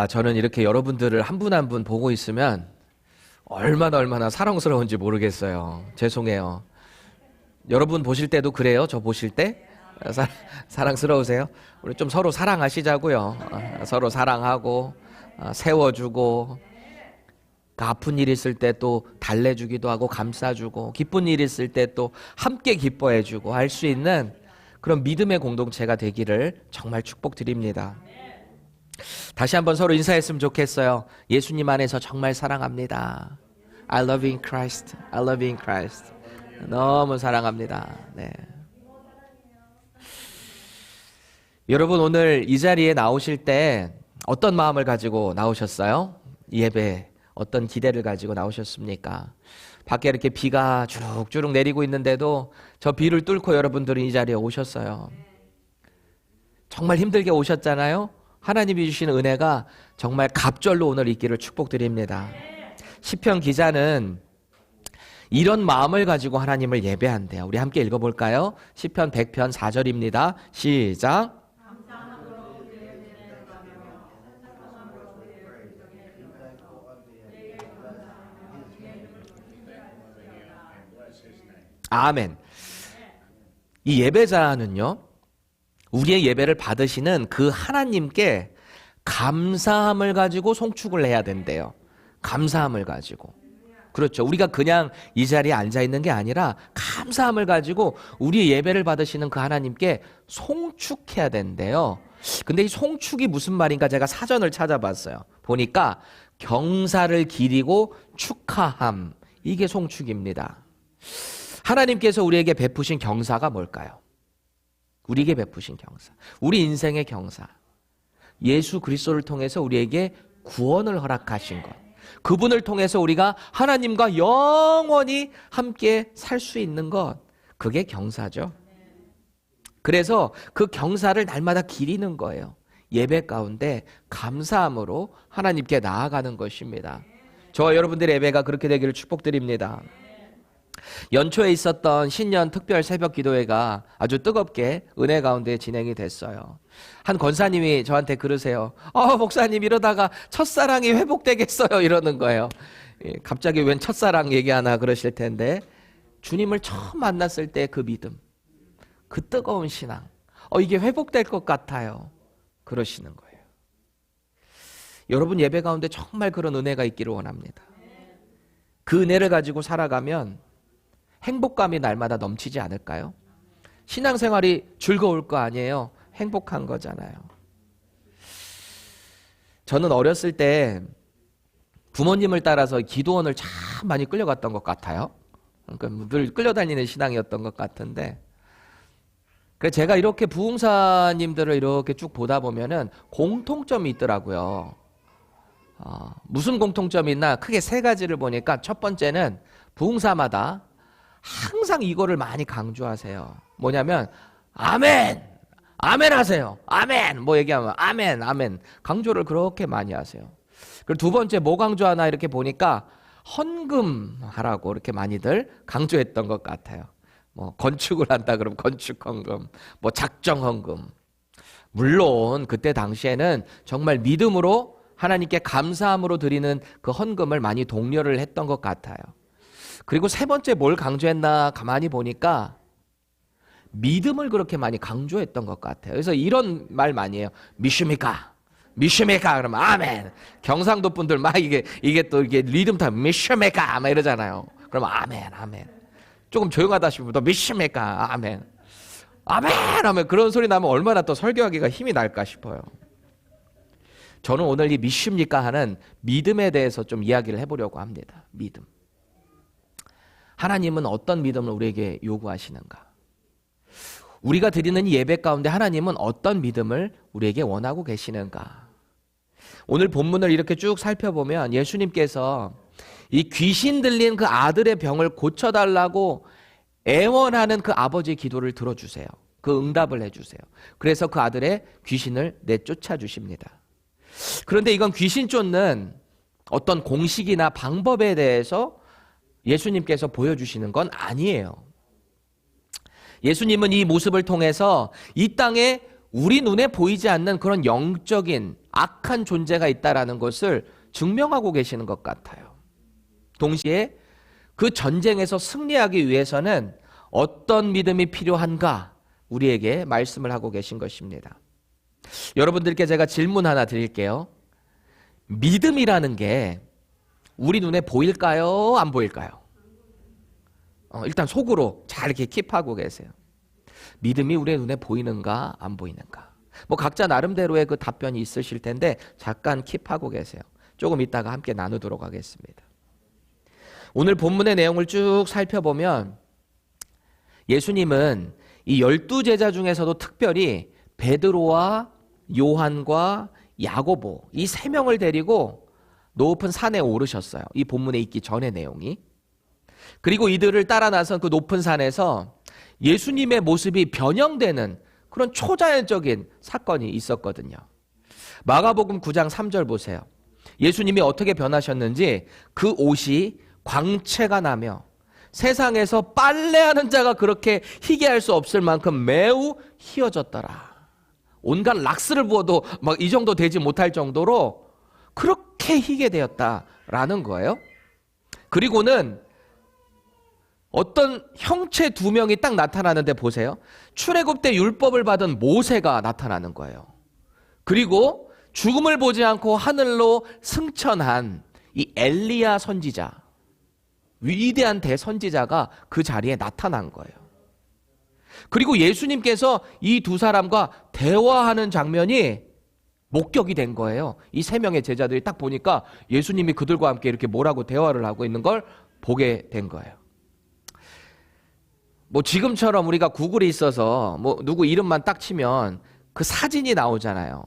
저는 이렇게 여러분들을 한 분 한 분 보고 있으면 얼마나 사랑스러운지 모르겠어요. 죄송해요. 여러분 보실 때도 그래요? 저 보실 때? 사랑스러우세요? 우리 좀 서로 사랑하시자고요. 서로 사랑하고 세워주고, 아픈 일 있을 때 또 달래주기도 하고 감싸주고, 기쁜 일 있을 때 또 함께 기뻐해주고 할 수 있는 그런 믿음의 공동체가 되기를 정말 축복드립니다. 다시 한번 서로 인사했으면 좋겠어요. 예수님 안에서 정말 사랑합니다. I love you in Christ. I love you in Christ. 너무 사랑합니다. 네. 여러분, 오늘 이 자리에 나오실 때 어떤 마음을 가지고 나오셨어요? 이 예배 어떤 기대를 가지고 나오셨습니까? 밖에 이렇게 비가 주룩주룩 내리고 있는데도 저 비를 뚫고 여러분들은 이 자리에 오셨어요. 정말 힘들게 오셨잖아요. 하나님이 주시는 은혜가 정말 갑절로 오늘 있기를 축복드립니다. 시편 기자는 이런 마음을 가지고 하나님을 예배한대요. 우리 함께 읽어볼까요? 시편 100편 4절입니다. 시작. 아멘. 이 예배자는요, 우리의 예배를 받으시는 그 하나님께 감사함을 가지고 송축을 해야 된대요. 감사함을 가지고. 그렇죠. 우리가 그냥 이 자리에 앉아 있는 게 아니라 감사함을 가지고 우리의 예배를 받으시는 그 하나님께 송축해야 된대요. 근데 이 송축이 무슨 말인가 제가 사전을 찾아봤어요. 보니까 경사를 기리고 축하함, 이게 송축입니다. 하나님께서 우리에게 베푸신 경사가 뭘까요? 우리에게 베푸신 경사, 우리 인생의 경사, 예수 그리스도를 통해서 우리에게 구원을 허락하신 것, 그분을 통해서 우리가 하나님과 영원히 함께 살 수 있는 것, 그게 경사죠. 그래서 그 경사를 날마다 기리는 거예요. 예배 가운데 감사함으로 하나님께 나아가는 것입니다. 저와 여러분들의 예배가 그렇게 되기를 축복드립니다. 연초에 있었던 신년 특별 새벽 기도회가 아주 뜨겁게 은혜 가운데 진행이 됐어요. 한 권사님이 저한테 그러세요. 목사님, 이러다가 첫사랑이 회복되겠어요, 이러는 거예요. 갑자기 웬 첫사랑 얘기하나 그러실 텐데, 주님을 처음 만났을 때 그 믿음, 그 뜨거운 신앙, 이게 회복될 것 같아요, 그러시는 거예요. 여러분 예배 가운데 정말 그런 은혜가 있기를 원합니다. 그 은혜를 가지고 살아가면 행복감이 날마다 넘치지 않을까요? 신앙생활이 즐거울 거 아니에요? 행복한 거잖아요. 저는 어렸을 때 부모님을 따라서 기도원을 참 많이 끌려갔던 것 같아요. 그러니까 늘 끌려다니는 신앙이었던 것 같은데, 그래서 제가 이렇게 부흥사님들을 이렇게 쭉 보다 보면은 공통점이 있더라고요. 무슨 공통점이 있나? 크게 세 가지를 보니까, 첫 번째는 부흥사마다 항상 이거를 많이 강조하세요. 뭐냐면 아멘, 아멘 하세요. 아멘, 뭐 얘기하면 아멘, 아멘, 강조를 그렇게 많이 하세요. 그리고 두 번째 뭐 강조하나 이렇게 보니까 헌금하라고 이렇게 많이들 강조했던 것 같아요. 뭐 건축을 한다 그러면 건축 헌금, 뭐 작정 헌금. 물론 그때 당시에는 정말 믿음으로 하나님께 감사함으로 드리는 그 헌금을 많이 독려를 했던 것 같아요. 그리고 세 번째 뭘 강조했나 가만히 보니까 믿음을 그렇게 많이 강조했던 것 같아요. 그래서 이런 말 많이 해요. 믿습니까? 믿습니까? 그러면 아멘. 경상도 분들 막 이게 또 이게 리듬 타면 믿습니까? 막 이러잖아요. 그러면 아멘, 아멘. 조금 조용하다 싶으면 또 믿습니까? 아멘. 아멘 하면 그런 소리 나면 얼마나 또 설교하기가 힘이 날까 싶어요. 저는 오늘 이 믿습니까 하는 믿음에 대해서 좀 이야기를 해보려고 합니다. 믿음. 하나님은 어떤 믿음을 우리에게 요구하시는가? 우리가 드리는 예배 가운데 하나님은 어떤 믿음을 우리에게 원하고 계시는가? 오늘 본문을 이렇게 쭉 살펴보면 예수님께서 이 귀신 들린 그 아들의 병을 고쳐달라고 애원하는 그 아버지의 기도를 들어주세요. 그 응답을 해주세요. 그래서 그 아들의 귀신을 내쫓아 주십니다. 그런데 이건 귀신 쫓는 어떤 공식이나 방법에 대해서 예수님께서 보여주시는 건 아니에요. 예수님은 이 모습을 통해서 이 땅에 우리 눈에 보이지 않는 그런 영적인 악한 존재가 있다라는 것을 증명하고 계시는 것 같아요. 동시에 그 전쟁에서 승리하기 위해서는 어떤 믿음이 필요한가 우리에게 말씀을 하고 계신 것입니다. 여러분들께 제가 질문 하나 드릴게요. 믿음이라는 게 우리 눈에 보일까요? 안 보일까요? 일단 속으로 잘 이렇게 킵하고 계세요. 믿음이 우리의 눈에 보이는가 안 보이는가? 뭐 각자 나름대로의 그 답변이 있으실 텐데 잠깐 킵하고 계세요. 조금 이따가 함께 나누도록 하겠습니다. 오늘 본문의 내용을 쭉 살펴보면 예수님은 이 12제자 중에서도 특별히 베드로와 요한과 야고보 이 세 명을 데리고 높은 산에 오르셨어요. 이 본문에 있기 전의 내용이. 그리고 이들을 따라 나선 그 높은 산에서 예수님의 모습이 변형되는 그런 초자연적인 사건이 있었거든요. 마가복음 9장 3절 보세요. 예수님이 어떻게 변하셨는지 그 옷이 광채가 나며 세상에서 빨래하는 자가 그렇게 희게 할 수 없을 만큼 매우 희어졌더라. 온갖 락스를 부어도 막 이 정도 되지 못할 정도로 그렇게 희게 되었다라는 거예요. 그리고는 어떤 형체 두 명이 딱 나타나는데 보세요. 출애굽 때 율법을 받은 모세가 나타나는 거예요. 그리고 죽음을 보지 않고 하늘로 승천한 이 엘리야 선지자, 위대한 대선지자가 그 자리에 나타난 거예요. 그리고 예수님께서 이 두 사람과 대화하는 장면이 목격이 된 거예요. 이 세 명의 제자들이 딱 보니까 예수님이 그들과 함께 이렇게 뭐라고 대화를 하고 있는 걸 보게 된 거예요. 뭐 지금처럼 우리가 구글이 있어서 뭐 누구 이름만 딱 치면 그 사진이 나오잖아요.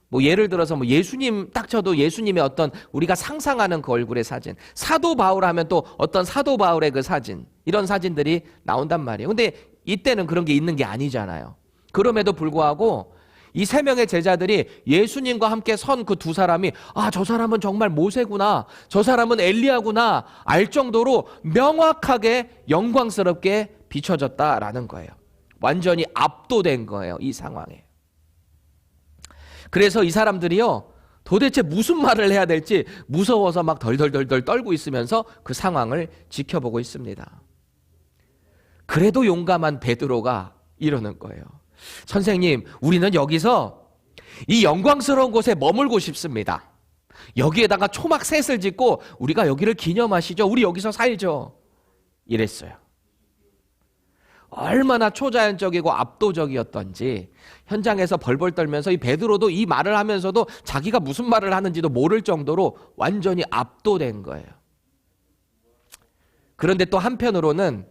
뭐 예를 들어서 뭐 예수님 딱 쳐도 예수님의 어떤 우리가 상상하는 그 얼굴의 사진, 사도 바울 하면 또 어떤 사도 바울의 그 사진, 이런 사진들이 나온단 말이에요. 근데 이때는 그런 게 있는 게 아니잖아요. 그럼에도 불구하고 이 세 명의 제자들이 예수님과 함께 선 그 두 사람이 저 사람은 정말 모세구나, 저 사람은 엘리야구나 알 정도로 명확하게 영광스럽게 비춰졌다라는 거예요. 완전히 압도된 거예요, 이 상황에. 그래서 이 사람들이요, 도대체 무슨 말을 해야 될지 무서워서 막 덜덜덜덜 떨고 있으면서 그 상황을 지켜보고 있습니다. 그래도 용감한 베드로가 이러는 거예요. 선생님, 우리는 여기서 이 영광스러운 곳에 머물고 싶습니다. 여기에다가 초막 셋을 짓고 우리가 여기를 기념하시죠. 우리 여기서 살죠. 이랬어요. 얼마나 초자연적이고 압도적이었던지 현장에서 벌벌 떨면서 이 베드로도 이 말을 하면서도 자기가 무슨 말을 하는지도 모를 정도로 완전히 압도된 거예요. 그런데 또 한편으로는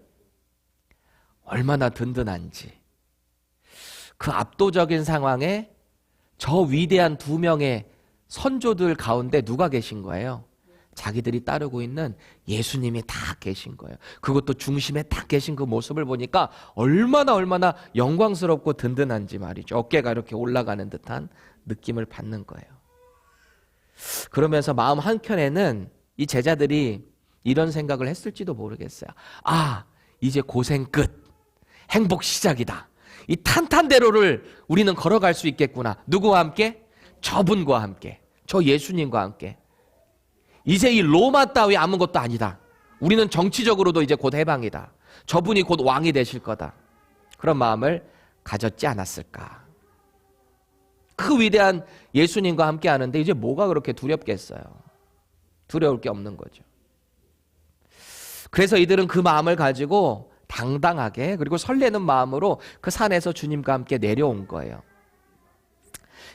얼마나 든든한지 그 압도적인 상황에 저 위대한 두 명의 선조들 가운데 누가 계신 거예요? 자기들이 따르고 있는 예수님이 다 계신 거예요. 그것도 중심에 딱 계신 그 모습을 보니까 얼마나 영광스럽고 든든한지 말이죠. 어깨가 이렇게 올라가는 듯한 느낌을 받는 거예요. 그러면서 마음 한켠에는 이 제자들이 이런 생각을 했을지도 모르겠어요. 이제 고생 끝, 행복 시작이다. 이 탄탄대로를 우리는 걸어갈 수 있겠구나. 누구와 함께? 저분과 함께, 저 예수님과 함께. 이제 이 로마 따위 아무것도 아니다. 우리는 정치적으로도 이제 곧 해방이다. 저분이 곧 왕이 되실 거다. 그런 마음을 가졌지 않았을까. 그 위대한 예수님과 함께 하는데 이제 뭐가 그렇게 두렵겠어요. 두려울 게 없는 거죠. 그래서 이들은 그 마음을 가지고 당당하게 그리고 설레는 마음으로 그 산에서 주님과 함께 내려온 거예요.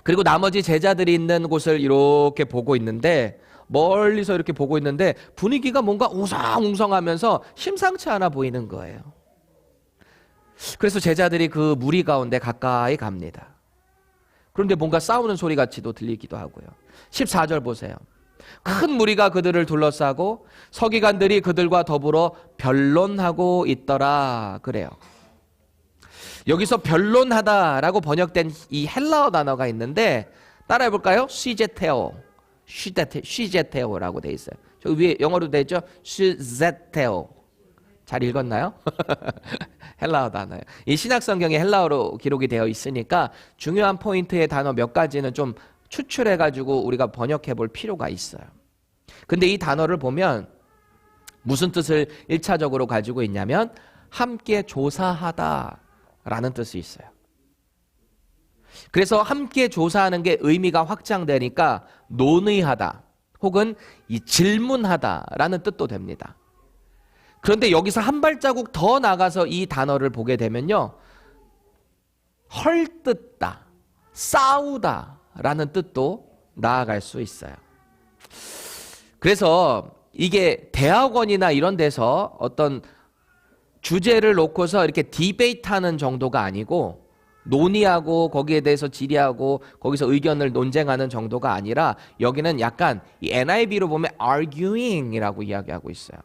그리고 나머지 제자들이 있는 곳을 이렇게 보고 있는데, 멀리서 이렇게 보고 있는데 분위기가 뭔가 웅성웅성하면서 심상치 않아 보이는 거예요. 그래서 제자들이 그 무리 가운데 가까이 갑니다. 그런데 뭔가 싸우는 소리 같이도 들리기도 하고요. 14절 보세요. 큰 무리가 그들을 둘러싸고 서기관들이 그들과 더불어 변론하고 있더라 그래요. 여기서 변론하다라고 번역된 이 헬라어 단어가 있는데 따라해 볼까요? 쉬제테오라고 돼 있어요. 저 위에 영어로 돼 있죠? 쉬제테오. 잘 읽었나요? 헬라어 단어예요. 이 신약 성경에 헬라어로 기록이 되어 있으니까 중요한 포인트의 단어 몇 가지는 좀 추출해가지고 우리가 번역해 볼 필요가 있어요. 근데 이 단어를 보면 무슨 뜻을 1차적으로 가지고 있냐면 함께 조사하다라는 뜻이 있어요. 그래서 함께 조사하는 게 의미가 확장되니까 논의하다 혹은 이 질문하다라는 뜻도 됩니다. 그런데 여기서 한 발자국 더 나가서 이 단어를 보게 되면요, 헐뜯다, 싸우다라는 뜻도 나아갈 수 있어요. 그래서 이게 대학원이나 이런 데서 어떤 주제를 놓고서 이렇게 디베이트하는 정도가 아니고 논의하고 거기에 대해서 질의하고 거기서 의견을 논쟁하는 정도가 아니라 여기는 약간 이 NIV로 보면 arguing이라고 이야기하고 있어요.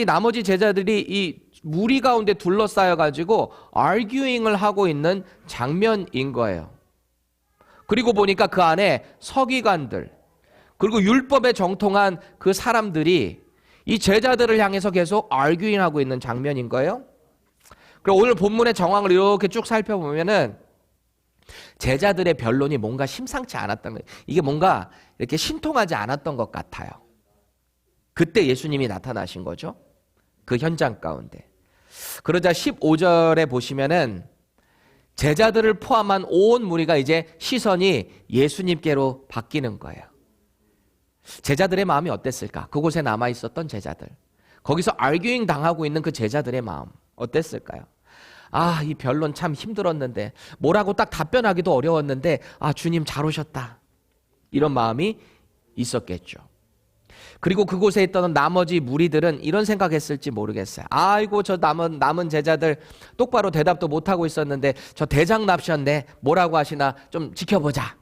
나머지 제자들이 이 무리 가운데 둘러싸여 가지고 arguing을 하고 있는 장면인 거예요. 그리고 보니까 그 안에 서기관들 그리고 율법에 정통한 그 사람들이 이 제자들을 향해서 계속 arguing하고 있는 장면인 거예요. 그리고 오늘 본문의 정황을 이렇게 쭉 살펴보면은 제자들의 변론이 뭔가 심상치 않았던 거예요. 이게 뭔가 이렇게 신통하지 않았던 것 같아요. 그때 예수님이 나타나신 거죠. 그 현장 가운데. 그러자 15절에 보시면은 제자들을 포함한 온 무리가 이제 시선이 예수님께로 바뀌는 거예요. 제자들의 마음이 어땠을까? 그곳에 남아 있었던 제자들. 거기서 arguing 당하고 있는 그 제자들의 마음 어땠을까요? 아, 이 변론 참 힘들었는데 뭐라고 딱 답변하기도 어려웠는데 아, 주님 잘 오셨다. 이런 마음이 있었겠죠. 그리고 그곳에 있던 나머지 무리들은 이런 생각했을지 모르겠어요. 아이고 저 남은 제자들 똑바로 대답도 못하고 있었는데 저 대장 납셨네. 뭐라고 하시나 좀 지켜보자.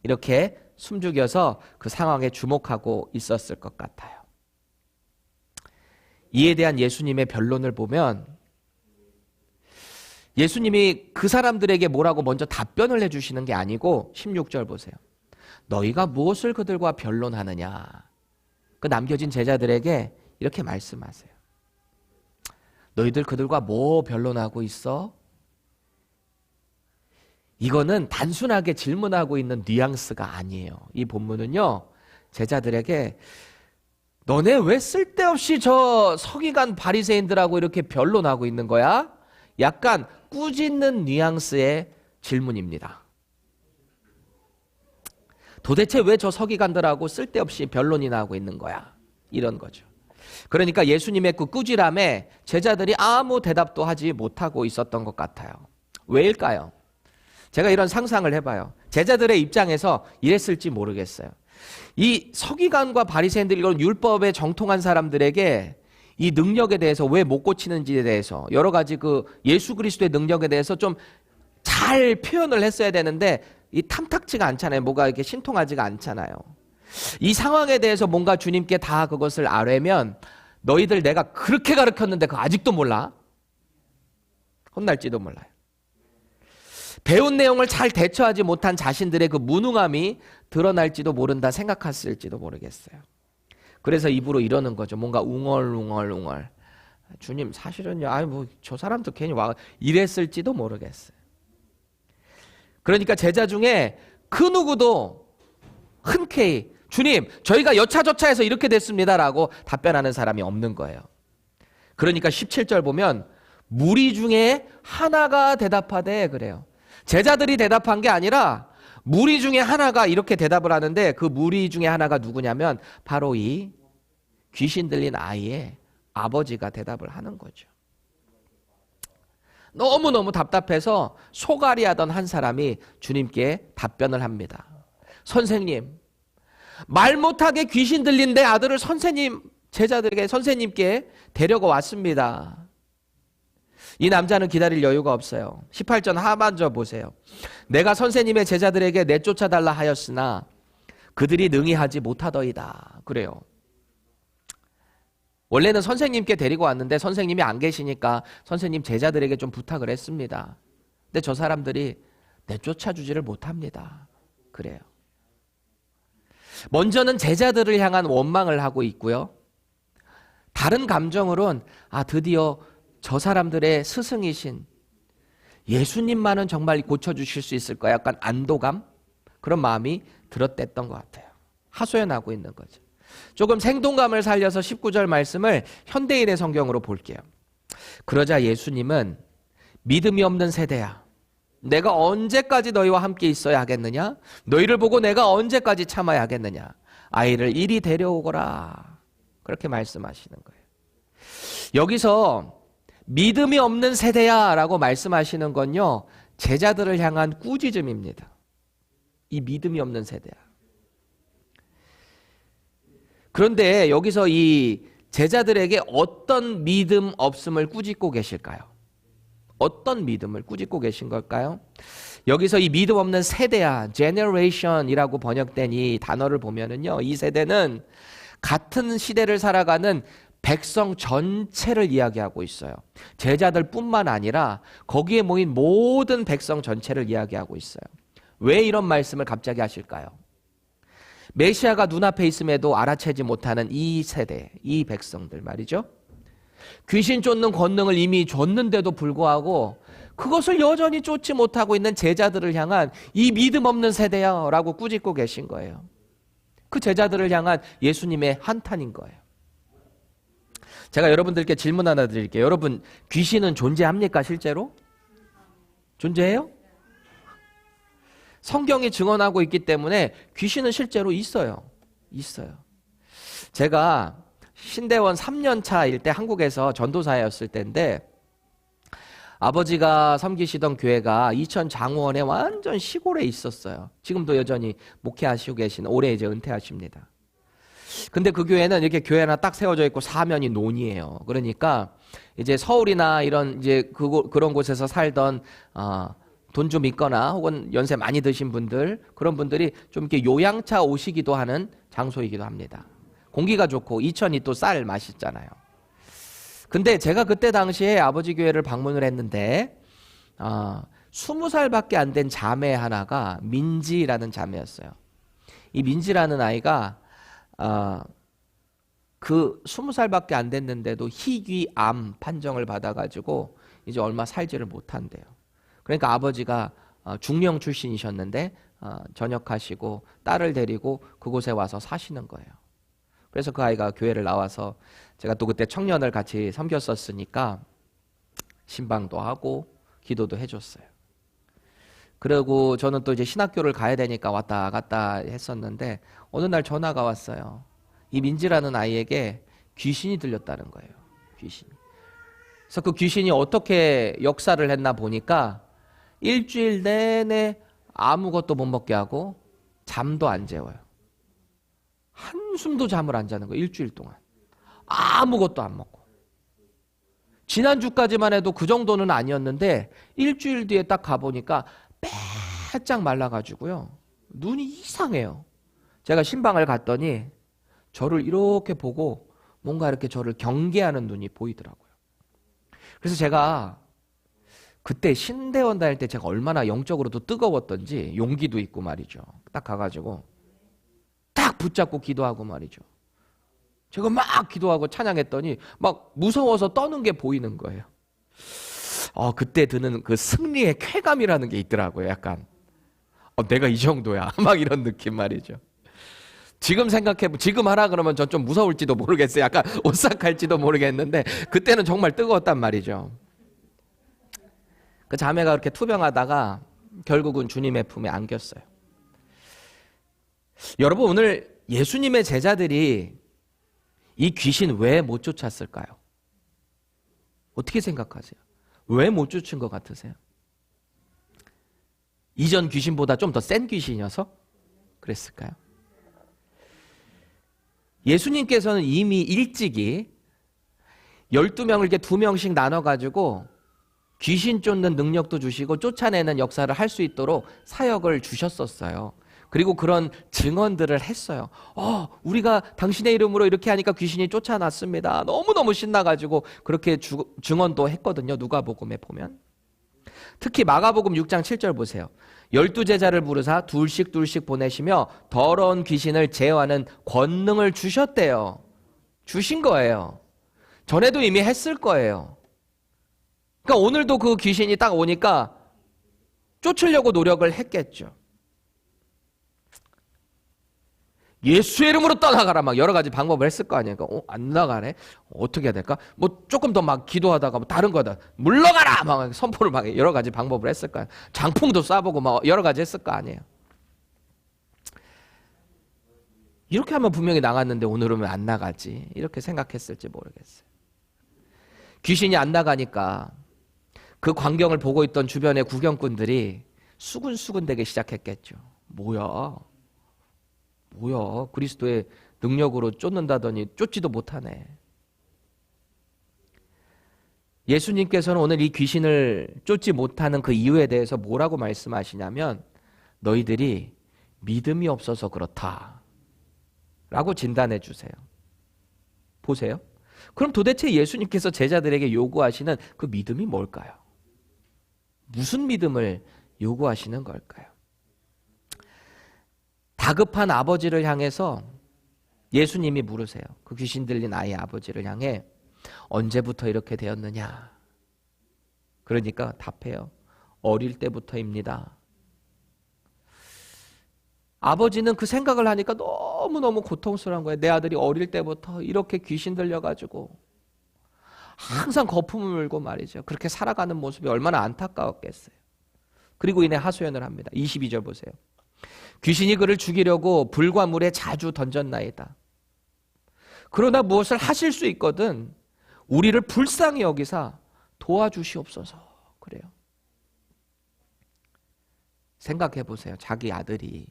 이렇게 숨죽여서 그 상황에 주목하고 있었을 것 같아요. 이에 대한 예수님의 변론을 보면 예수님이 그 사람들에게 뭐라고 먼저 답변을 해주시는 게 아니고 16절 보세요. 너희가 무엇을 그들과 변론하느냐. 그 남겨진 제자들에게 이렇게 말씀하세요. 너희들 그들과 뭐 변론하고 있어? 이거는 단순하게 질문하고 있는 뉘앙스가 아니에요. 이 본문은요, 제자들에게 너네 왜 쓸데없이 저 서기관 바리새인들하고 이렇게 변론하고 있는 거야? 약간 꾸짖는 뉘앙스의 질문입니다. 도대체 왜 저 서기관들하고 쓸데없이 변론이나 하고 있는 거야? 이런 거죠. 그러니까 예수님의 그 꾸지람에 제자들이 아무 대답도 하지 못하고 있었던 것 같아요. 왜일까요? 제가 이런 상상을 해봐요. 제자들의 입장에서 이랬을지 모르겠어요. 이 서기관과 바리새인들 이런 율법에 정통한 사람들에게 이 능력에 대해서 왜 못 고치는지에 대해서 여러 가지 그 예수 그리스도의 능력에 대해서 좀 잘 표현을 했어야 되는데 이 탐탁지가 않잖아요. 뭐가 이렇게 신통하지가 않잖아요. 이 상황에 대해서 뭔가 주님께 다 그것을 아뢰면 너희들 내가 그렇게 가르쳤는데 그거 아직도 몰라? 혼날지도 몰라요. 배운 내용을 잘 대처하지 못한 자신들의 그 무능함이 드러날지도 모른다 생각했을지도 모르겠어요. 그래서 입으로 이러는 거죠. 뭔가 웅얼웅얼. 주님 사실은요. 저 사람도 괜히 와 이랬을지도 모르겠어요. 그러니까 제자 중에 그 누구도 흔쾌히 주님 저희가 여차저차해서 이렇게 됐습니다라고 답변하는 사람이 없는 거예요. 그러니까 17절 보면 무리 중에 하나가 대답하되 그래요. 제자들이 대답한 게 아니라 무리 중에 하나가 이렇게 대답을 하는데 그 무리 중에 하나가 누구냐면 바로 이 귀신 들린 아이의 아버지가 대답을 하는 거죠. 너무너무 답답해서 소갈이 하던 한 사람이 주님께 답변을 합니다. 선생님, 말 못하게 귀신 들린 내 아들을 선생님께 데려가 왔습니다. 이 남자는 기다릴 여유가 없어요. 18절 하반절 보세요. 내가 선생님의 제자들에게 내쫓아달라 하였으나 그들이 능히 하지 못하더이다. 그래요. 원래는 선생님께 데리고 왔는데 선생님이 안 계시니까 선생님 제자들에게 좀 부탁을 했습니다. 근데 저 사람들이 내쫓아주지를 못합니다. 그래요. 먼저는 제자들을 향한 원망을 하고 있고요. 다른 감정으론 드디어 저 사람들의 스승이신 예수님만은 정말 고쳐주실 수 있을 거야. 약간 안도감? 그런 마음이 들었댔던 것 같아요. 하소연하고 있는 거죠. 조금 생동감을 살려서 19절 말씀을 현대인의 성경으로 볼게요. 그러자 예수님은 믿음이 없는 세대야. 내가 언제까지 너희와 함께 있어야 하겠느냐? 너희를 보고 내가 언제까지 참아야 하겠느냐? 아이를 이리 데려오거라. 그렇게 말씀하시는 거예요. 여기서 믿음이 없는 세대야 라고 말씀하시는 건요, 제자들을 향한 꾸짖음입니다. 이 믿음이 없는 세대야. 그런데 여기서 이 제자들에게 어떤 믿음 없음을 꾸짖고 계실까요? 어떤 믿음을 꾸짖고 계신 걸까요? 여기서 이 믿음 없는 세대야, generation이라고 번역된 이 단어를 보면은요, 이 세대는 같은 시대를 살아가는 백성 전체를 이야기하고 있어요. 제자들뿐만 아니라 거기에 모인 모든 백성 전체를 이야기하고 있어요. 왜 이런 말씀을 갑자기 하실까요? 메시아가 눈앞에 있음에도 알아채지 못하는 이 세대, 이 백성들 말이죠. 귀신 쫓는 권능을 이미 줬는데도 불구하고 그것을 여전히 쫓지 못하고 있는 제자들을 향한 이 믿음 없는 세대야 라고 꾸짖고 계신 거예요. 그 제자들을 향한 예수님의 한탄인 거예요. 제가 여러분들께 질문 하나 드릴게요. 여러분, 귀신은 존재합니까, 실제로? 존재해요? 성경이 증언하고 있기 때문에 귀신은 실제로 있어요. 있어요. 제가 신대원 3년 차일 때 한국에서 전도사였을 때인데, 아버지가 섬기시던 교회가 이천 장원의 완전 시골에 있었어요. 지금도 여전히 목회하시고 계신, 올해 이제 은퇴하십니다. 근데 그 교회는 이렇게 교회 하나 딱 세워져 있고 사면이 논이에요. 그러니까 이제 서울이나 이런 이제 그런 곳에서 살던 돈 좀 있거나 혹은 연세 많이 드신 분들, 그런 분들이 좀 이렇게 요양차 오시기도 하는 장소이기도 합니다. 공기가 좋고 이천이 또 쌀 맛있잖아요. 근데 제가 그때 당시에 아버지 교회를 방문을 했는데 20살밖에 안 된 자매 하나가 민지라는 자매였어요. 이 민지라는 아이가 그 20살밖에 안 됐는데도 희귀암 판정을 받아가지고 이제 얼마 살지를 못한대요. 그러니까 아버지가 중령 출신이셨는데 전역하시고 딸을 데리고 그곳에 와서 사시는 거예요. 그래서 그 아이가 교회를 나와서, 제가 또 그때 청년을 같이 섬겼었으니까 신방도 하고 기도도 해줬어요. 그리고 저는 또 이제 신학교를 가야 되니까 왔다 갔다 했었는데 어느 날 전화가 왔어요. 이 민지라는 아이에게 귀신이 들렸다는 거예요. 귀신이. 그래서 그 귀신이 어떻게 역사를 했나 보니까 일주일 내내 아무것도 못 먹게 하고 잠도 안 재워요. 한숨도 잠을 안 자는 거예요. 일주일 동안. 아무것도 안 먹고. 지난주까지만 해도 그 정도는 아니었는데 일주일 뒤에 딱 가보니까 빼짝 말라가지고요. 눈이 이상해요. 제가 신방을 갔더니 저를 이렇게 보고 뭔가 이렇게 저를 경계하는 눈이 보이더라고요. 그래서 제가 그때 신대원 다닐 때 제가 얼마나 영적으로도 뜨거웠던지 용기도 있고 말이죠. 딱 가가지고 딱 붙잡고 기도하고 말이죠. 제가 막 기도하고 찬양했더니 막 무서워서 떠는 게 보이는 거예요. 그때 드는 그 승리의 쾌감이라는 게 있더라고요. 약간 내가 이 정도야 막 이런 느낌 말이죠. 지금 지금 하라 그러면 전 좀 무서울지도 모르겠어요. 약간 오싹할지도 모르겠는데 그때는 정말 뜨거웠단 말이죠. 그 자매가 그렇게 투병하다가 결국은 주님의 품에 안겼어요. 여러분, 오늘 예수님의 제자들이 이 귀신 왜 못 쫓았을까요? 어떻게 생각하세요? 왜 못 쫓은 것 같으세요? 이전 귀신보다 좀 더 센 귀신이어서 그랬을까요? 예수님께서는 이미 일찍이 12명을 이렇게 2명씩 나눠가지고 귀신 쫓는 능력도 주시고 쫓아내는 역사를 할 수 있도록 사역을 주셨었어요. 그리고 그런 증언들을 했어요. 우리가 당신의 이름으로 이렇게 하니까 귀신이 쫓아났습니다. 너무너무 신나가지고 그렇게 증언도 했거든요. 누가복음에 보면. 특히 마가복음 6장 7절 보세요. 12제자를 부르사 둘씩 보내시며 더러운 귀신을 제어하는 권능을 주셨대요. 주신 거예요. 전에도 이미 했을 거예요. 그러니까 오늘도 그 귀신이 딱 오니까 쫓으려고 노력을 했겠죠. 예수의 이름으로 떠나가라. 막 여러 가지 방법을 했을 거 아니에요. 안 나가네. 어떻게 해야 될까? 뭐 조금 더 막 기도하다가 뭐 다른 거다. 물러가라. 막 선포를 막 여러 가지 방법을 했을 거예요. 장풍도 쏴보고 막 여러 가지 했을 거 아니에요. 이렇게 하면 분명히 나갔는데 오늘은 왜 안 나가지? 이렇게 생각했을지 모르겠어요. 귀신이 안 나가니까 그 광경을 보고 있던 주변의 구경꾼들이 수군수군대기 시작했겠죠. 뭐야? 그리스도의 능력으로 쫓는다더니 쫓지도 못하네. 예수님께서는 오늘 이 귀신을 쫓지 못하는 그 이유에 대해서 뭐라고 말씀하시냐면 너희들이 믿음이 없어서 그렇다 라고 진단해 주세요. 보세요. 그럼 도대체 예수님께서 제자들에게 요구하시는 그 믿음이 뭘까요? 무슨 믿음을 요구하시는 걸까요? 다급한 아버지를 향해서 예수님이 물으세요. 그 귀신 들린 아이의 아버지를 향해 언제부터 이렇게 되었느냐? 그러니까 답해요. 어릴 때부터입니다. 아버지는 그 생각을 하니까 너무너무 고통스러운 거예요. 내 아들이 어릴 때부터 이렇게 귀신 들려가지고 항상 거품을 물고 말이죠. 그렇게 살아가는 모습이 얼마나 안타까웠겠어요. 그리고 이내 하소연을 합니다. 22절 보세요. 귀신이 그를 죽이려고 불과 물에 자주 던졌나이다. 그러나 무엇을 하실 수 있거든 우리를 불쌍히 여기사 도와주시옵소서. 그래요. 생각해 보세요. 자기 아들이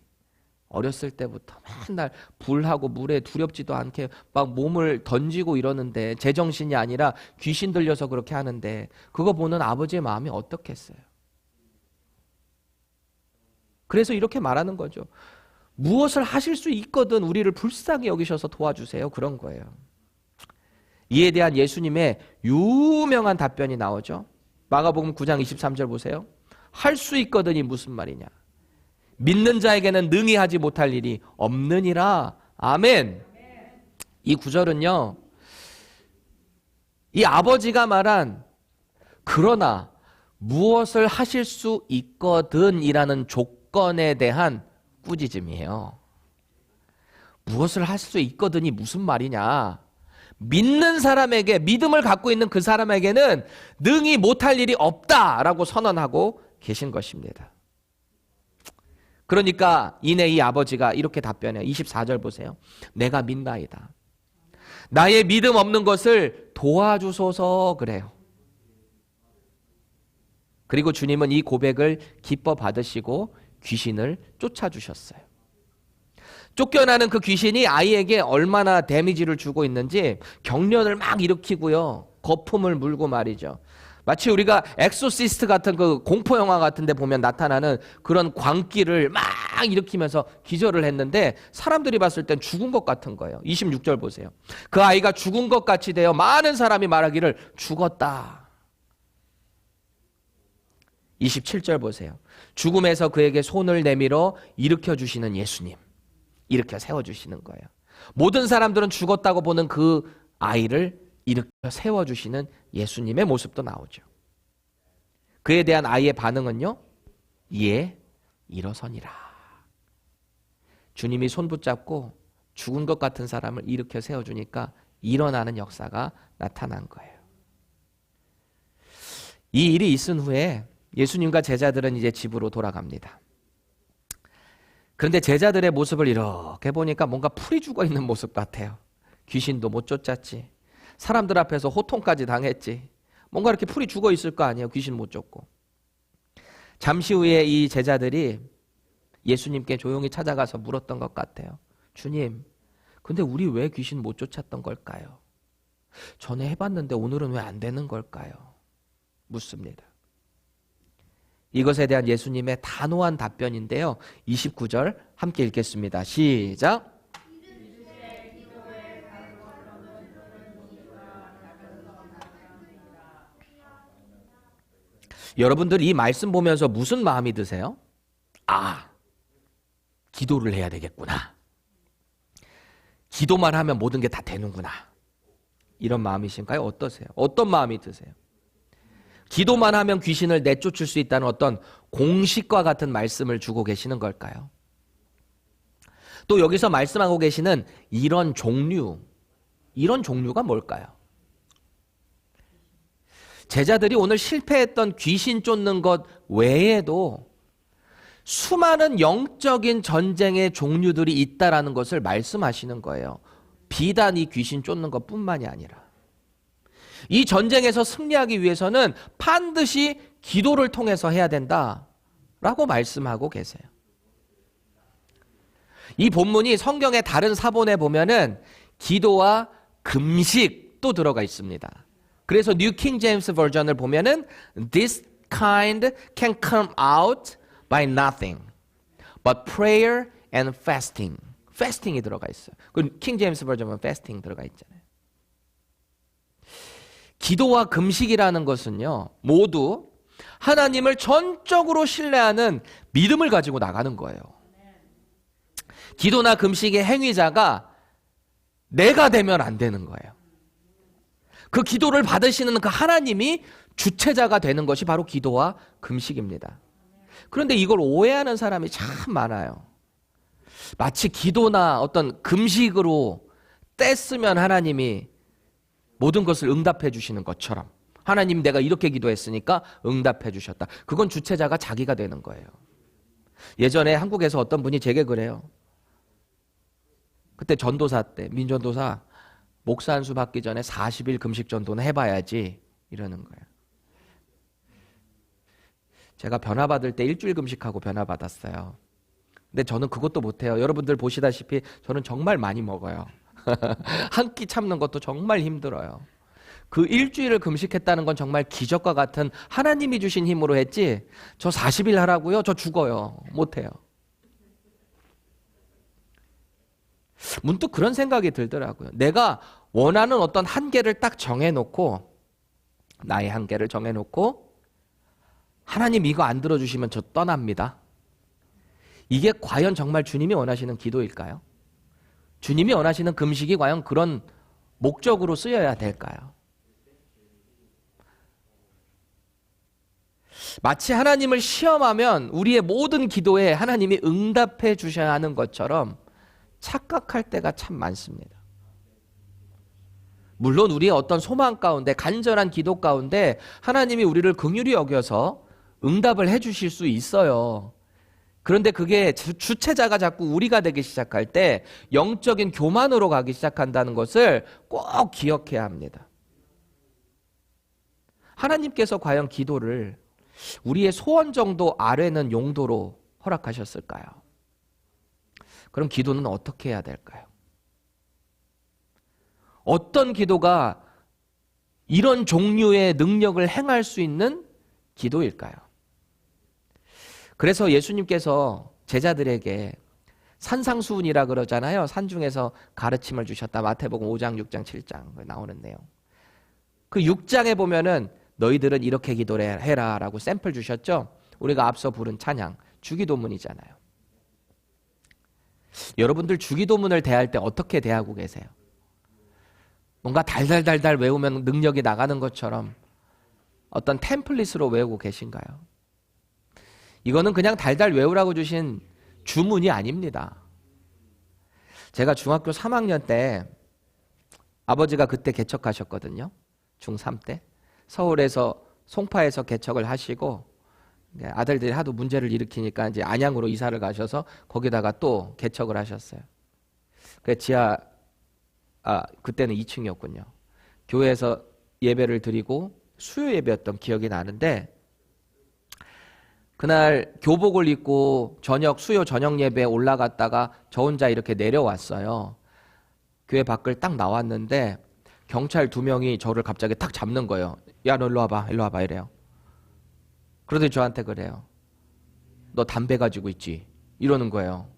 어렸을 때부터 맨날 불하고 물에 두렵지도 않게 막 몸을 던지고 이러는데 제정신이 아니라 귀신 들려서 그렇게 하는데 그거 보는 아버지의 마음이 어떻겠어요? 그래서 이렇게 말하는 거죠. 무엇을 하실 수 있거든 우리를 불쌍히 여기셔서 도와주세요. 그런 거예요. 이에 대한 예수님의 유명한 답변이 나오죠. 마가복음 9장 23절 보세요. 할 수 있거든이 무슨 말이냐. 믿는 자에게는 능히 하지 못할 일이 없느니라. 아멘. 이 구절은요. 이 아버지가 말한 그러나 무엇을 하실 수 있거든 이라는 조건에 대한 꾸짖음이에요. 무엇을 할 수 있거든이 무슨 말이냐. 믿는 사람에게 믿음을 갖고 있는 그 사람에게는 능히 못할 일이 없다라고 선언하고 계신 것입니다. 그러니까 이내 이 아버지가 이렇게 답변해요. 24절 보세요. 내가 믿나이다. 나의 믿음 없는 것을 도와주소서 그래요. 그리고 주님은 이 고백을 기뻐 받으시고 귀신을 쫓아주셨어요. 쫓겨나는 그 귀신이 아이에게 얼마나 데미지를 주고 있는지 경련을 막 일으키고요. 거품을 물고 말이죠. 마치 우리가 엑소시스트 같은 그 공포 영화 같은 데 보면 나타나는 그런 광기를 막 일으키면서 기절을 했는데 사람들이 봤을 땐 죽은 것 같은 거예요. 26절 보세요. 그 아이가 죽은 것 같이 되어 많은 사람이 말하기를 죽었다. 27절 보세요. 죽음에서 그에게 손을 내밀어 일으켜 주시는 예수님. 일으켜 세워주시는 거예요. 모든 사람들은 죽었다고 보는 그 아이를 일으켜 세워주시는 예수님의 모습도 나오죠. 그에 대한 아이의 반응은요. 예, 일어서니라. 주님이 손 붙잡고 죽은 것 같은 사람을 일으켜 세워주니까 일어나는 역사가 나타난 거예요. 이 일이 있은 후에 예수님과 제자들은 이제 집으로 돌아갑니다. 그런데 제자들의 모습을 이렇게 보니까 뭔가 풀이 죽어 있는 모습 같아요. 귀신도 못 쫓았지. 사람들 앞에서 호통까지 당했지. 뭔가 이렇게 풀이 죽어 있을 거 아니에요. 귀신 못 쫓고. 잠시 후에 이 제자들이 예수님께 조용히 찾아가서 물었던 것 같아요. 주님, 근데 우리 왜 귀신 못 쫓았던 걸까요? 전에 해봤는데 오늘은 왜 안 되는 걸까요? 묻습니다. 이것에 대한 예수님의 단호한 답변인데요. 29절 함께 읽겠습니다. 시작. 여러분들 이 말씀 보면서 무슨 마음이 드세요? 아, 기도를 해야 되겠구나. 기도만 하면 모든 게 다 되는구나. 이런 마음이신가요? 어떠세요? 어떤 마음이 드세요? 기도만 하면 귀신을 내쫓을 수 있다는 어떤 공식과 같은 말씀을 주고 계시는 걸까요? 또 여기서 말씀하고 계시는 이런 종류가 뭘까요? 제자들이 오늘 실패했던 귀신 쫓는 것 외에도 수많은 영적인 전쟁의 종류들이 있다라는 것을 말씀하시는 거예요. 비단 이 귀신 쫓는 것뿐만이 아니라 이 전쟁에서 승리하기 위해서는 반드시 기도를 통해서 해야 된다라고 말씀하고 계세요. 이 본문이 성경의 다른 사본에 보면은 기도와 금식도 들어가 있습니다. 그래서 뉴 킹 제임스 버전을 보면은 This kind can come out by nothing but prayer and fasting. fasting이 들어가 있어요. 그 킹 제임스 버전은 fasting 들어가 있잖아요. 기도와 금식이라는 것은요, 모두 하나님을 전적으로 신뢰하는 믿음을 가지고 나가는 거예요. 기도나 금식의 행위자가 내가 되면 안 되는 거예요. 그 기도를 받으시는 그 하나님이 주체자가 되는 것이 바로 기도와 금식입니다. 그런데 이걸 오해하는 사람이 참 많아요. 마치 기도나 어떤 금식으로 떼쓰면 하나님이 모든 것을 응답해 주시는 것처럼, 하나님 내가 이렇게 기도했으니까 응답해 주셨다. 그건 주체자가 자기가 되는 거예요. 예전에 한국에서 어떤 분이 제게 그래요. 그때 전도사 때, 민전도사 목사 한 수 받기 전에 40일 금식 전도는 해봐야지 이러는 거예요. 제가 변화받을 때 일주일 금식하고 변화받았어요. 근데 저는 그것도 못해요. 여러분들 보시다시피 저는 정말 많이 먹어요. 한 끼 참는 것도 정말 힘들어요. 그 일주일을 금식했다는 건 정말 기적과 같은 하나님이 주신 힘으로 했지, 저 40일 하라고요? 저 죽어요. 못해요. 문득 그런 생각이 들더라고요. 내가 원하는 어떤 한계를 딱 정해놓고, 나의 한계를 정해놓고 하나님 이거 안 들어주시면 저 떠납니다. 이게 과연 정말 주님이 원하시는 기도일까요? 주님이 원하시는 금식이 과연 그런 목적으로 쓰여야 될까요? 마치 하나님을 시험하면 우리의 모든 기도에 하나님이 응답해 주셔야 하는 것처럼 착각할 때가 참 많습니다. 물론 우리의 어떤 소망 가운데, 간절한 기도 가운데 하나님이 우리를 긍휼히 여겨서 응답을 해 주실 수 있어요. 그런데 그게 주체자가 자꾸 우리가 되기 시작할 때 영적인 교만으로 가기 시작한다는 것을 꼭 기억해야 합니다. 하나님께서 과연 기도를 우리의 소원 정도 아래는 용도로 허락하셨을까요? 그럼 기도는 어떻게 해야 될까요? 어떤 기도가 이런 종류의 능력을 행할 수 있는 기도일까요? 그래서 예수님께서 제자들에게 산상수훈이라 그러잖아요. 산중에서 가르침을 주셨다. 마태복음 5장, 6장, 7장 나오는 내용. 그 6장에 보면은 너희들은 이렇게 기도를 해라 라고 샘플 주셨죠. 우리가 앞서 부른 찬양, 주기도문이잖아요. 여러분들 주기도문을 대할 때 어떻게 대하고 계세요? 뭔가 달달달달 외우면 능력이 나가는 것처럼 어떤 템플릿으로 외우고 계신가요? 이거는 그냥 달달 외우라고 주신 주문이 아닙니다. 제가 중학교 3학년 때 아버지가 그때 개척하셨거든요. 중3 때. 서울에서 송파에서 개척을 하시고 아들들이 하도 문제를 일으키니까 이제 안양으로 이사를 가셔서 거기다가 또 개척을 하셨어요. 그래서 그때는 2층이었군요. 교회에서 예배를 드리고 수요 예배였던 기억이 나는데, 그날 교복을 입고 수요 저녁 예배에 올라갔다가 저 혼자 이렇게 내려왔어요. 교회 밖을 딱 나왔는데 경찰 2명이 저를 갑자기 탁 잡는 거예요. 야, 너 일로 와봐, 일로 와봐 이래요. 그러더니 저한테 그래요. 너 담배 가지고 있지? 이러는 거예요.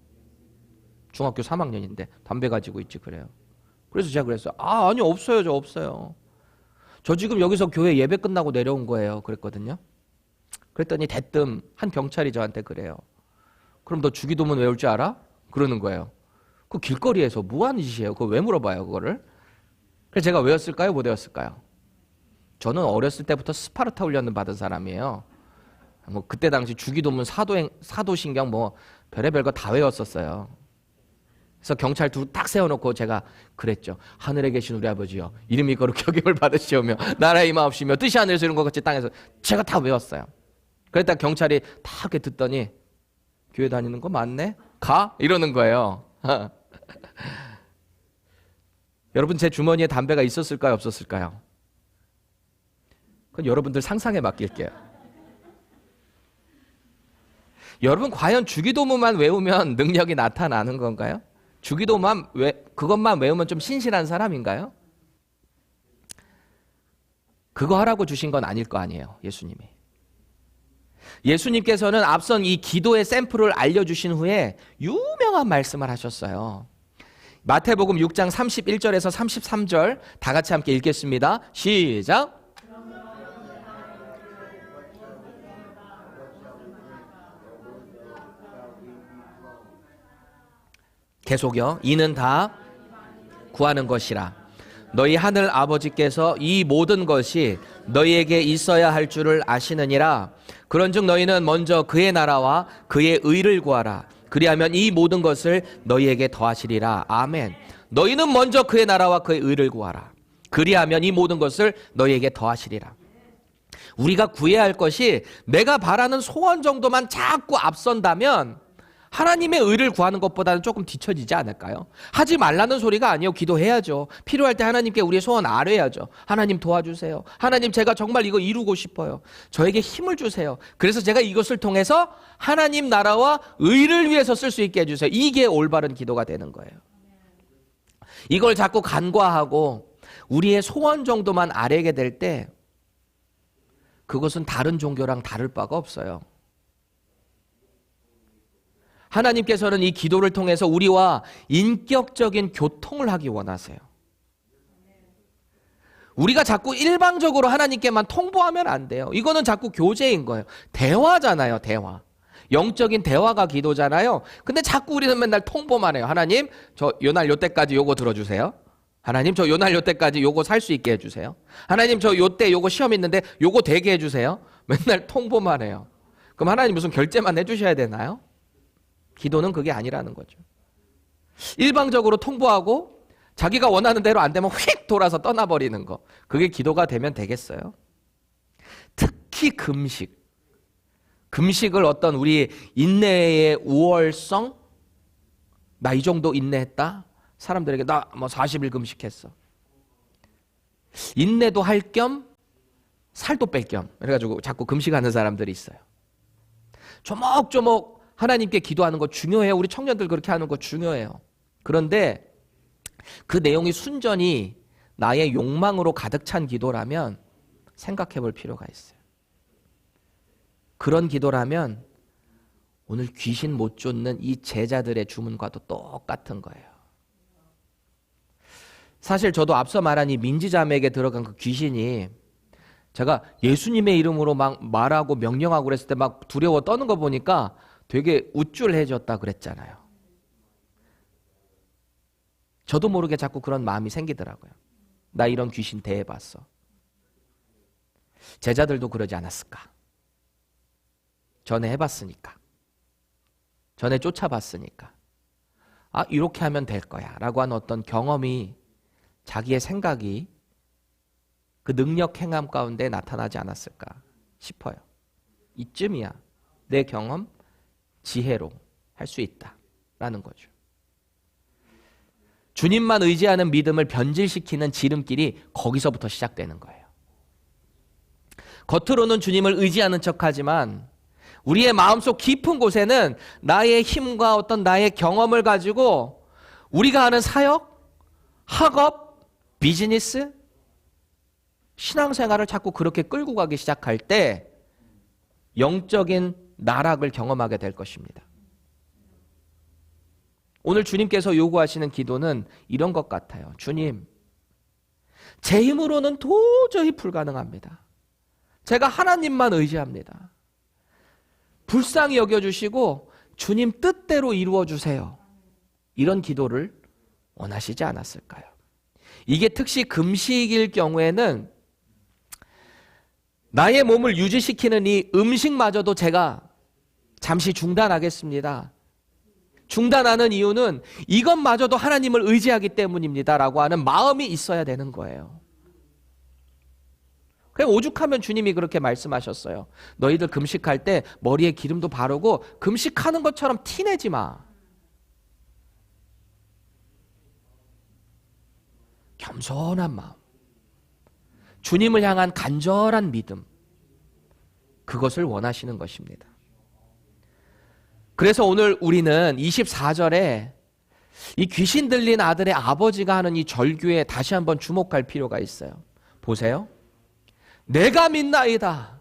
중학교 3학년인데 담배 가지고 있지 그래요. 그래서 제가 그랬어요. 아니 없어요, 저 없어요. 저 지금 여기서 교회 예배 끝나고 내려온 거예요. 그랬거든요. 그랬더니 대뜸 한 경찰이 저한테 그래요. 그럼 너 주기도문 외울 줄 알아? 그러는 거예요. 그 길거리에서 뭐 하는 짓이에요? 그거 왜 물어봐요, 그거를? 그래서 제가 외웠을까요? 못 외웠을까요? 저는 어렸을 때부터 스파르타 훈련을 받은 사람이에요. 뭐 그때 당시 주기도문, 사도신경 뭐 별의별 거 다 외웠었어요. 그래서 경찰 둘 딱 세워놓고 제가 그랬죠. 하늘에 계신 우리 아버지여, 이름이 거룩히 여김을 받으시오며 나라의 임하옵시며 뜻이 하늘에서 이룬 것 같이 땅에서. 제가 다 외웠어요. 그랬다 경찰이 다 이렇게 듣더니 교회 다니는 거 맞네? 가? 이러는 거예요. 여러분, 제 주머니에 담배가 있었을까요? 없었을까요? 그건 여러분들 상상에 맡길게요. 여러분, 과연 주기도문만 외우면 능력이 나타나는 건가요? 주기도만 그것만 외우면 좀 신실한 사람인가요? 그거 하라고 주신 건 아닐 거 아니에요, 예수님이. 예수님께서는 앞선 이 기도의 샘플을 알려주신 후에 유명한 말씀을 하셨어요. 마태복음 6장 31절에서 33절 다 같이 함께 읽겠습니다. 시작. 계속요. 이는 다 구하는 것이라. 너희 하늘 아버지께서 이 모든 것이 너희에게 있어야 할 줄을 아시느니라. 그런즉 너희는 먼저 그의 나라와 그의 의를 구하라. 그리하면 이 모든 것을 너희에게 더하시리라. 아멘. 너희는 먼저 그의 나라와 그의 의를 구하라. 그리하면 이 모든 것을 너희에게 더하시리라. 우리가 구해야 할 것이 내가 바라는 소원 정도만 자꾸 앞선다면 하나님의 의를 구하는 것보다는 조금 뒤처지지 않을까요? 하지 말라는 소리가 아니에요. 기도해야죠. 필요할 때 하나님께 우리의 소원 아뢰야죠. 하나님 도와주세요. 하나님, 제가 정말 이거 이루고 싶어요. 저에게 힘을 주세요. 그래서 제가 이것을 통해서 하나님 나라와 의를 위해서 쓸 수 있게 해주세요. 이게 올바른 기도가 되는 거예요. 이걸 자꾸 간과하고 우리의 소원 정도만 아뢰게 될 때 그것은 다른 종교랑 다를 바가 없어요. 하나님께서는 이 기도를 통해서 우리와 인격적인 교통을 하기 원하세요. 우리가 자꾸 일방적으로 하나님께만 통보하면 안 돼요. 이거는 자꾸 교제인 거예요. 대화잖아요, 대화. 영적인 대화가 기도잖아요. 근데 자꾸 우리는 맨날 통보만 해요. 하나님, 저 요날 요때까지 요거 들어주세요. 하나님, 저 요날 요때까지 요거 살 수 있게 해주세요. 하나님, 저 요때 요거 시험 있는데 요거 되게 해주세요. 맨날 통보만 해요. 그럼 하나님 무슨 결제만 해주셔야 되나요? 기도는 그게 아니라는 거죠. 일방적으로 통보하고 자기가 원하는 대로 안 되면 휙 돌아서 떠나버리는 거. 그게 기도가 되면 되겠어요? 특히 금식. 금식을 어떤 우리 인내의 우월성? 나 이 정도 인내했다? 사람들에게 나 뭐 40일 금식했어. 인내도 할 겸 살도 뺄 겸. 그래가지고 자꾸 금식하는 사람들이 있어요. 조목조목 하나님께 기도하는 거 중요해요. 우리 청년들 그렇게 하는 거 중요해요. 그런데 그 내용이 순전히 나의 욕망으로 가득 찬 기도라면 생각해 볼 필요가 있어요. 그런 기도라면 오늘 귀신 못 쫓는 이 제자들의 주문과도 똑같은 거예요. 사실 저도 앞서 말한 이 민지자매에게 들어간 그 귀신이 제가 예수님의 이름으로 막 말하고 명령하고 그랬을 때 막 두려워 떠는 거 보니까 되게 우쭐해졌다 그랬잖아요. 저도 모르게 자꾸 그런 마음이 생기더라고요. 나 이런 귀신 대해봤어. 제자들도 그러지 않았을까? 전에 해봤으니까. 전에 쫓아봤으니까. 아, 이렇게 하면 될 거야 라고 하는 어떤 경험이, 자기의 생각이 그 능력 행함 가운데 나타나지 않았을까 싶어요. 이쯤이야 내 경험, 지혜로 할 수 있다라는 거죠. 주님만 의지하는 믿음을 변질시키는 지름길이 거기서부터 시작되는 거예요. 겉으로는 주님을 의지하는 척하지만 우리의 마음속 깊은 곳에는 나의 힘과 어떤 나의 경험을 가지고 우리가 하는 사역, 학업, 비즈니스, 신앙생활을 자꾸 그렇게 끌고 가기 시작할 때 영적인 나락을 경험하게 될 것입니다. 오늘 주님께서 요구하시는 기도는 이런 것 같아요. 주님, 제 힘으로는 도저히 불가능합니다. 제가 하나님만 의지합니다. 불쌍히 여겨주시고 주님 뜻대로 이루어주세요. 이런 기도를 원하시지 않았을까요? 이게 특히 금식일 경우에는 나의 몸을 유지시키는 이 음식마저도 제가 잠시 중단하겠습니다. 중단하는 이유는 이것마저도 하나님을 의지하기 때문입니다라고 하는 마음이 있어야 되는 거예요. 그냥 오죽하면 주님이 그렇게 말씀하셨어요. 너희들 금식할 때 머리에 기름도 바르고 금식하는 것처럼 티내지 마. 겸손한 마음, 주님을 향한 간절한 믿음, 그것을 원하시는 것입니다. 그래서 오늘 우리는 24절에 이 귀신 들린 아들의 아버지가 하는 이 절규에 다시 한번 주목할 필요가 있어요. 보세요. 내가 믿나이다.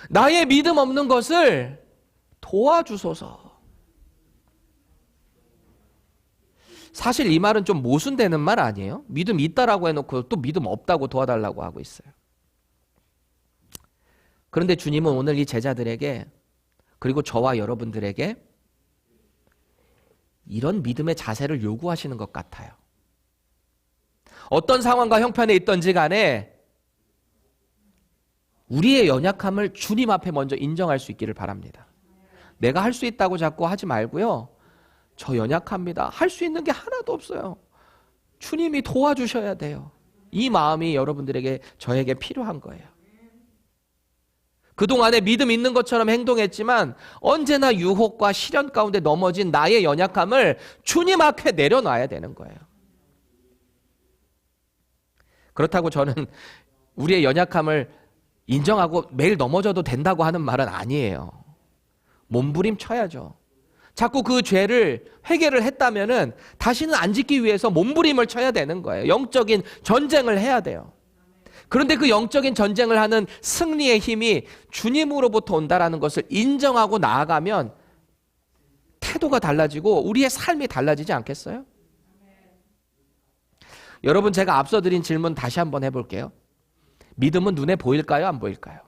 나의 믿음 없는 것을 도와주소서. 사실 이 말은 좀 모순되는 말 아니에요? 믿음 있다라고 해놓고 또 믿음 없다고 도와달라고 하고 있어요. 그런데 주님은 오늘 이 제자들에게, 그리고 저와 여러분들에게 이런 믿음의 자세를 요구하시는 것 같아요. 어떤 상황과 형편에 있던지 간에 우리의 연약함을 주님 앞에 먼저 인정할 수 있기를 바랍니다. 내가 할 수 있다고 자꾸 하지 말고요. 저 연약합니다. 할 수 있는 게 하나도 없어요. 주님이 도와주셔야 돼요. 이 마음이 여러분들에게, 저에게 필요한 거예요. 그동안에 믿음 있는 것처럼 행동했지만 언제나 유혹과 시련 가운데 넘어진 나의 연약함을 주님 앞에 내려놔야 되는 거예요. 그렇다고 저는 우리의 연약함을 인정하고 매일 넘어져도 된다고 하는 말은 아니에요. 몸부림쳐야죠. 자꾸 그 죄를 회개를 했다면은 다시는 안 짓기 위해서 몸부림을 쳐야 되는 거예요. 영적인 전쟁을 해야 돼요. 그런데 그 영적인 전쟁을 하는 승리의 힘이 주님으로부터 온다라는 것을 인정하고 나아가면 태도가 달라지고 우리의 삶이 달라지지 않겠어요? 여러분, 제가 앞서 드린 질문 다시 한번 해볼게요. 믿음은 눈에 보일까요? 안 보일까요?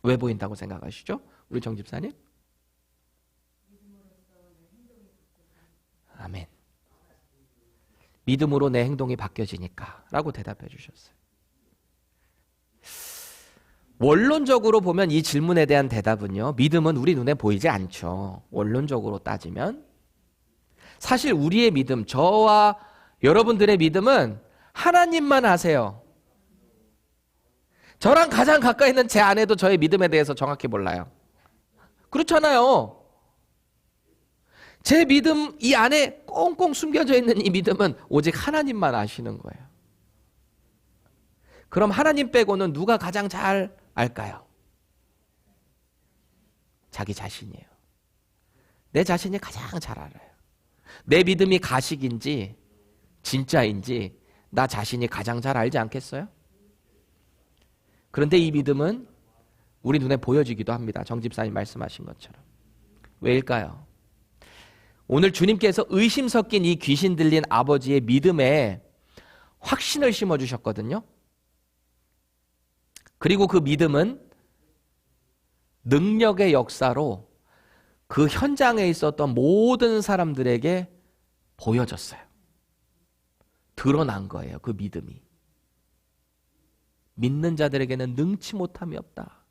왜 보인다고 생각하시죠? 우리 정 집사님? 아멘. 믿음으로 내 행동이 바뀌어지니까 라고 대답해 주셨어요. 원론적으로 보면 이 질문에 대한 대답은요, 믿음은 우리 눈에 보이지 않죠. 원론적으로 따지면. 사실 우리의 믿음, 저와 여러분들의 믿음은 하나님만 아세요. 저랑 가장 가까이 있는 제 아내도 저의 믿음에 대해서 정확히 몰라요. 그렇잖아요. 제 믿음, 이 안에 꽁꽁 숨겨져 있는 이 믿음은 오직 하나님만 아시는 거예요. 그럼 하나님 빼고는 누가 가장 잘 알까요? 자기 자신이에요. 내 자신이 가장 잘 알아요. 내 믿음이 가식인지 진짜인지 나 자신이 가장 잘 알지 않겠어요? 그런데 이 믿음은 우리 눈에 보여지기도 합니다. 정 집사님 말씀하신 것처럼. 왜일까요? 오늘 주님께서 의심 섞인 이 귀신 들린 아버지의 믿음에 확신을 심어주셨거든요. 그리고 그 믿음은 능력의 역사로 그 현장에 있었던 모든 사람들에게 보여졌어요. 드러난 거예요, 그 믿음이. 믿는 자들에게는 능치 못함이 없다.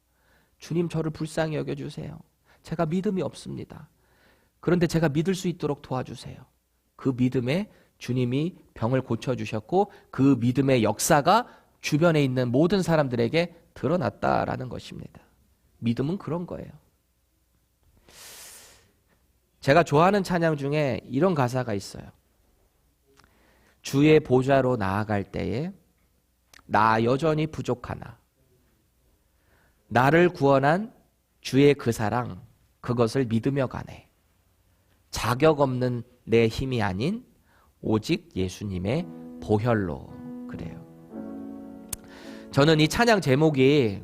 주님, 저를 불쌍히 여겨주세요. 제가 믿음이 없습니다. 그런데 제가 믿을 수 있도록 도와주세요. 그 믿음에 주님이 병을 고쳐주셨고 그 믿음의 역사가 주변에 있는 모든 사람들에게 드러났다라는 것입니다. 믿음은 그런 거예요. 제가 좋아하는 찬양 중에 이런 가사가 있어요. 주의 보좌로 나아갈 때에 나 여전히 부족하나 나를 구원한 주의 그 사랑 그것을 믿으며 가네. 자격 없는 내 힘이 아닌 오직 예수님의 보혈로. 그래요. 저는 이 찬양 제목이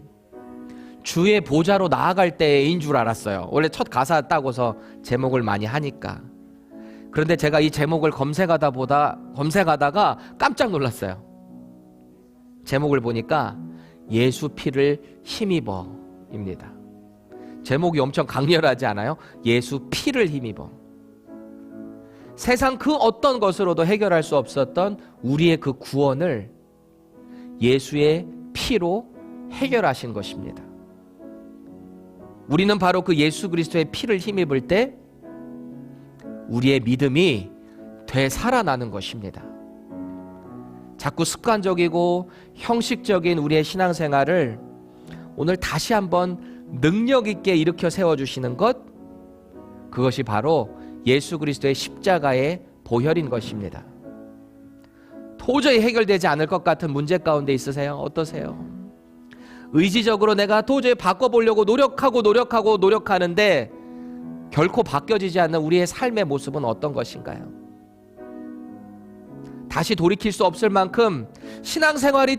주의 보좌로 나아갈 때인 줄 알았어요. 원래 첫 가사 따고서 제목을 많이 하니까. 그런데 제가 이 제목을 검색하다가 깜짝 놀랐어요. 제목을 보니까 예수 피를 힘입어입니다. 제목이 엄청 강렬하지 않아요? 예수 피를 힘입어. 세상 그 어떤 것으로도 해결할 수 없었던 우리의 그 구원을 예수의 피로 해결하신 것입니다. 우리는 바로 그 예수 그리스도의 피를 힘입을 때 우리의 믿음이 되살아나는 것입니다. 자꾸 습관적이고 형식적인 우리의 신앙생활을 오늘 다시 한번 능력 있게 일으켜 세워주시는 것, 그것이 바로 예수 그리스도의 십자가의 보혈인 것입니다. 도저히 해결되지 않을 것 같은 문제 가운데 있으세요? 어떠세요? 의지적으로 내가 도저히 바꿔보려고 노력하는데 결코 바뀌어지지 않는 우리의 삶의 모습은 어떤 것인가요? 다시 돌이킬 수 없을 만큼 신앙생활이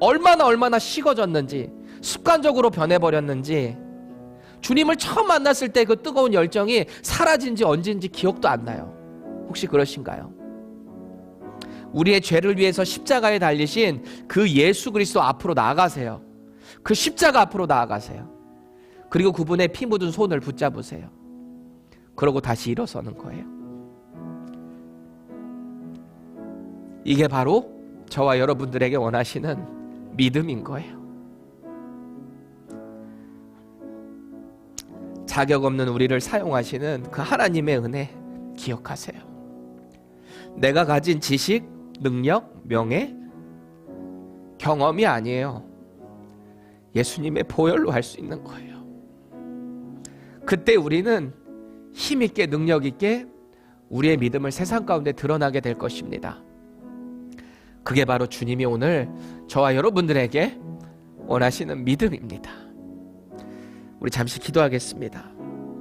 얼마나 식어졌는지, 습관적으로 변해버렸는지, 주님을 처음 만났을 때 그 뜨거운 열정이 사라진 지 언제인지 기억도 안 나요. 혹시 그러신가요? 우리의 죄를 위해서 십자가에 달리신 그 예수 그리스도 앞으로 나아가세요. 그 십자가 앞으로 나아가세요. 그리고 그분의 피 묻은 손을 붙잡으세요. 그러고 다시 일어서는 거예요. 이게 바로 저와 여러분들에게 원하시는 믿음인 거예요. 자격 없는 우리를 사용하시는 그 하나님의 은혜 기억하세요. 내가 가진 지식, 능력, 명예, 경험이 아니에요. 예수님의 보혈로 할 수 있는 거예요. 그때 우리는 힘있게 능력있게 우리의 믿음을 세상 가운데 드러나게 될 것입니다. 그게 바로 주님이 오늘 저와 여러분들에게 원하시는 믿음입니다. 우리 잠시 기도하겠습니다.